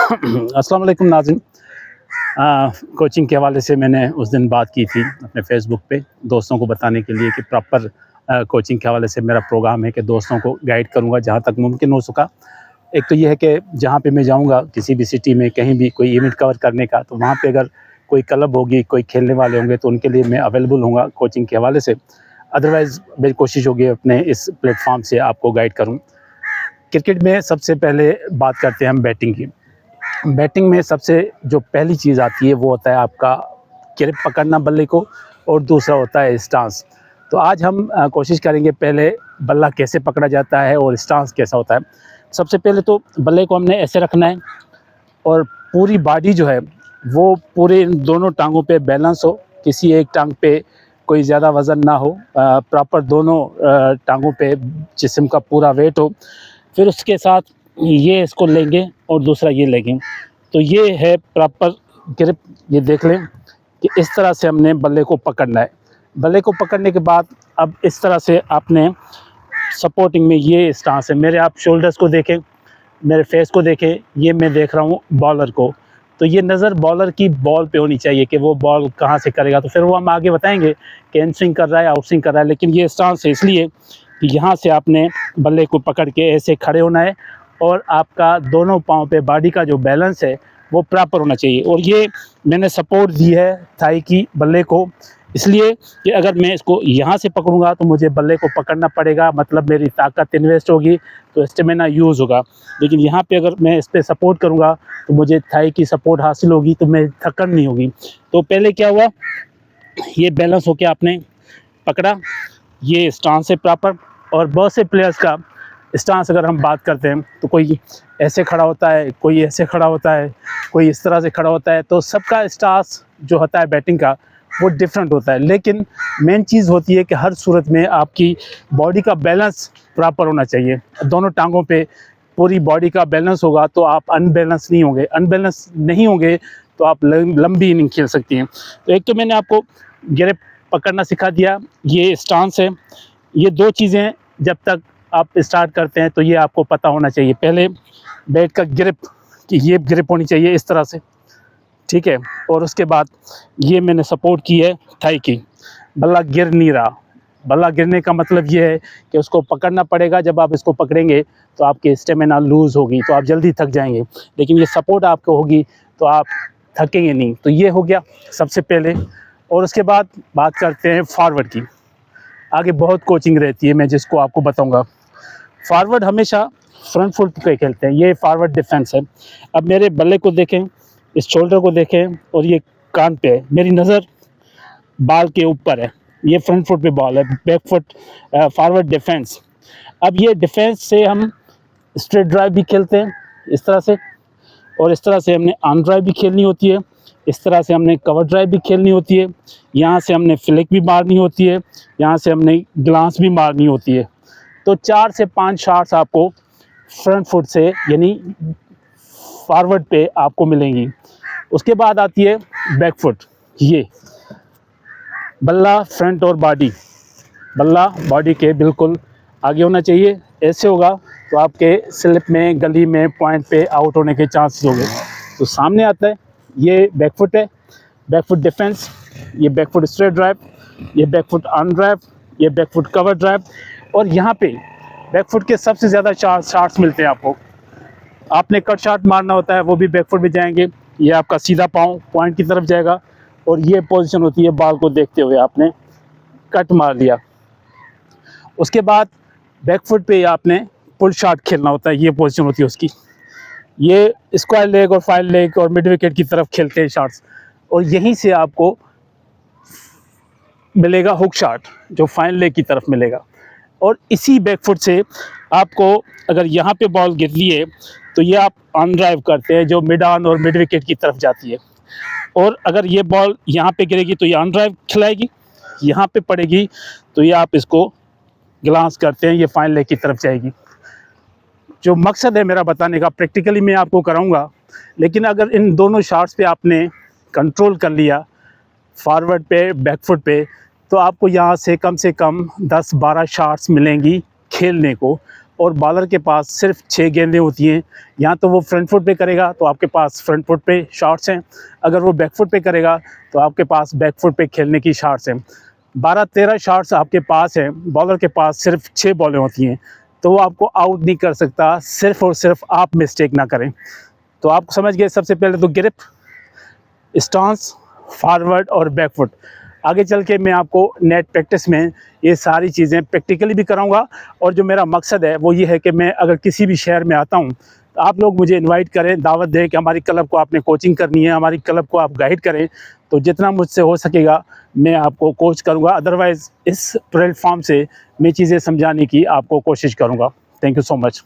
अस्सलाम वालेकुम नाज़रीन। कोचिंग के हवाले से मैंने उस दिन बात की थी अपने फ़ेसबुक पे दोस्तों को बताने के लिए कि प्रॉपर कोचिंग के हवाले से मेरा प्रोग्राम है कि दोस्तों को गाइड करूँगा जहाँ तक मुमकिन हो सका। एक तो ये है कि जहाँ पे मैं जाऊँगा किसी भी सिटी में कहीं भी कोई इवेंट कवर करने का, तो वहाँ पे अगर कोई क्लब होगी, कोई खेलने वाले होंगे तो उनके लिए मैं अवेलेबल होऊँगा कोचिंग के हवाले से। अदरवाइज़ मेरी कोशिश होगी अपने इस प्लेटफ़ॉर्म से आपको गाइड करूँ। क्रिकेट में सबसे पहले बात करते हैं हम बैटिंग की। बैटिंग में सबसे जो पहली चीज़ आती है वो होता है आपका ग्रिप पकड़ना बल्ले को, और दूसरा होता है स्टांस। तो आज हम कोशिश करेंगे पहले बल्ला कैसे पकड़ा जाता है और स्टांस कैसा होता है। सबसे पहले तो बल्ले को हमने ऐसे रखना है और पूरी बॉडी जो है वो पूरे इन दोनों टांगों पे बैलेंस हो, किसी एक टांग पे कोई ज़्यादा वज़न ना हो, प्रॉपर दोनों टांगों पे जिस्म का पूरा वेट हो। फिर उसके साथ ये इसको लेंगे और दूसरा ये लेंगे, तो ये है प्रॉपर ग्रिप। ये देख लें कि इस तरह से हमने बल्ले को पकड़ना है। बल्ले को पकड़ने के बाद अब इस तरह से आपने सपोर्टिंग में ये स्टांस है मेरे, आप शोल्डर्स को देखें, मेरे फेस को देखें, ये मैं देख रहा हूँ बॉलर को, तो ये नज़र बॉलर की बॉल पे होनी चाहिए कि वो बॉल कहाँ से करेगा। तो फिर वो हम आगे बताएंगे कि इन स्विंग कर रहा है, आउट स्विंग कर रहा है, लेकिन ये स्टांस है इसलिए कि यहाँ से आपने बल्ले को पकड़ के ऐसे खड़े होना है और आपका दोनों पाँव पे बॉडी का जो बैलेंस है वो प्रॉपर होना चाहिए। और ये मैंने सपोर्ट दी है थाई की बल्ले को, इसलिए कि अगर मैं इसको यहाँ से पकड़ूंगा तो मुझे बल्ले को पकड़ना पड़ेगा, मतलब मेरी ताकत इन्वेस्ट होगी, तो स्टेमिना यूज़ होगा। लेकिन यहाँ पे अगर मैं इस पर सपोर्ट करूँगा तो मुझे थाई की सपोर्ट हासिल होगी, तो मैं थकन नहीं होगी। तो पहले क्या हुआ, ये बैलेंस होके आपने पकड़ा, ये स्टांस है प्रॉपर। और बहुत से प्लेयर्स का स्टांस अगर हम बात करते हैं तो कोई ऐसे खड़ा होता है, कोई ऐसे खड़ा होता है, कोई इस तरह से खड़ा होता है, तो सबका स्टांस जो होता है बैटिंग का वो डिफरेंट होता है। लेकिन मेन चीज़ होती है कि हर सूरत में आपकी बॉडी का बैलेंस प्रॉपर होना चाहिए। दोनों टांगों पे पूरी बॉडी का बैलेंस होगा तो आप अनबैलेंस नहीं होंगे, अनबैलेंस नहीं होंगे तो आप लंबी इनिंग खेल सकती हैं। तो एक तो मैंने आपको ग्रिप पकड़ना सिखा दिया, ये स्टांस है। ये दो चीज़ें जब तक आप स्टार्ट करते हैं तो ये आपको पता होना चाहिए। पहले बैट का ग्रिप, कि ये ग्रिप होनी चाहिए इस तरह से, ठीक है। और उसके बाद ये मैंने सपोर्ट की है थाई की, बल्ला गिर नहीं रहा। बल्ला गिरने का मतलब ये है कि उसको पकड़ना पड़ेगा, जब आप इसको पकड़ेंगे तो आपकी स्टेमिना लूज़ होगी, तो आप जल्दी थक जाएंगे। लेकिन ये सपोर्ट आपको होगी तो आप थकेंगे नहीं। तो ये हो गया सबसे पहले। और उसके बाद बात करते हैं फॉरवर्ड की। आगे बहुत कोचिंग रहती है, मैं जिसको आपको बताऊंगा। फॉरवर्ड हमेशा फ्रंट फुट पे खेलते हैं, ये फॉरवर्ड डिफेंस है। अब मेरे बल्ले को देखें, इस शोल्डर को देखें, और ये कान पे है, मेरी नज़र बॉल के ऊपर है, ये फ्रंट फुट पे बॉल है, बैक फुट फॉरवर्ड डिफेंस। अब ये डिफेंस से हम स्ट्रेट ड्राइव भी खेलते हैं इस तरह से, और इस तरह से हमने ऑन ड्राइव भी खेलनी होती है, इस तरह से हमने कवर ड्राइव भी खेलनी होती है, यहाँ से हमने फ्लिक भी मारनी होती है, यहाँ से हमने ग्लांस भी मारनी होती है। तो 4 से 5 शॉट्स आपको फ्रंट फुट से यानी फॉरवर्ड पे आपको मिलेंगी। उसके बाद आती है बैक फुट। ये बल्ला फ्रंट और बॉडी, बल्ला बॉडी के बिल्कुल आगे होना चाहिए। ऐसे होगा तो आपके स्लिप में, गली में, पॉइंट पे आउट होने के चांसेस होंगे। तो सामने आता है ये बैक फुट है, बैक फुट डिफेंस, ये बैक फुट स्ट्रेट ड्राइव, ये बैक फुट ऑन ड्राइव, ये बैक फुट कवर ड्राइव। और यहाँ पे बैक फुट के सबसे ज़्यादा शॉट्स मिलते हैं आपको। आपने कट शॉट मारना होता है, वो भी बैक फुट में जाएंगे। ये आपका सीधा पाँव पॉइंट की तरफ जाएगा, और ये पोजीशन होती है बॉल को देखते हुए आपने कट मार लिया। उसके बाद बैक फुट पे आपने पुल शॉट खेलना होता है, ये पोजीशन होती है उसकी। ये स्क्वायर लेग और फाइल लेग और मिड विकेट की तरफ खेलते हैं शॉट्स, और यहीं से आपको मिलेगा हुक शॉट जो फाइन लेग की तरफ मिलेगा। और इसी बैक फुट से आपको अगर यहाँ पे बॉल गिरती है तो ये आप ऑन ड्राइव करते हैं जो मिड ऑन और मिड विकेट की तरफ जाती है। और अगर ये बॉल यहाँ पे गिरेगी तो ये ऑन ड्राइव खिलाएगी, यहाँ पे पड़ेगी तो ये आप इसको ग्लांस करते हैं, ये फाइन लेग की तरफ जाएगी। जो मकसद है मेरा बताने का, प्रैक्टिकली मैं आपको कराऊंगा, लेकिन अगर इन दोनों शॉट्स पे आपने कंट्रोल कर लिया, फॉरवर्ड पे, बैक फुट पे, तो आपको यहाँ से कम 10-12 शॉट्स मिलेंगी खेलने को। और बॉलर के पास सिर्फ 6 गेंदें होती हैं। या तो वो फ्रंट फुट पे करेगा तो आपके पास फ्रंट फुट पे शॉट्स हैं, अगर वो बैक फुट पे करेगा तो आपके पास बैक फुट पे खेलने की शॉट्स हैं। 12-13 शॉट्स आपके पास हैं, बॉलर के पास सिर्फ 6 बॉलें होती हैं, तो वो आपको आउट नहीं कर सकता, सिर्फ और सिर्फ आप मिस्टेक ना करें। तो आप समझ गए, सबसे पहले तो ग्रिप, स्टांस, फॉरवर्ड और बैक फुट। आगे चल के मैं आपको नेट प्रैक्टिस में ये सारी चीज़ें प्रैक्टिकली भी कराऊंगा, और जो मेरा मकसद है वो ये है कि मैं अगर किसी भी शहर में आता हूँ तो आप लोग मुझे इनवाइट करें, दावत दें कि हमारी क्लब को आपने कोचिंग करनी है, हमारी क्लब को आप गाइड करें, तो जितना मुझसे हो सकेगा मैं आपको कोच करूँगा। अदरवाइज़ इस प्लेटफॉर्म से मैं चीज़ें समझाने की आपको कोशिश करूँगा। Thank you so much.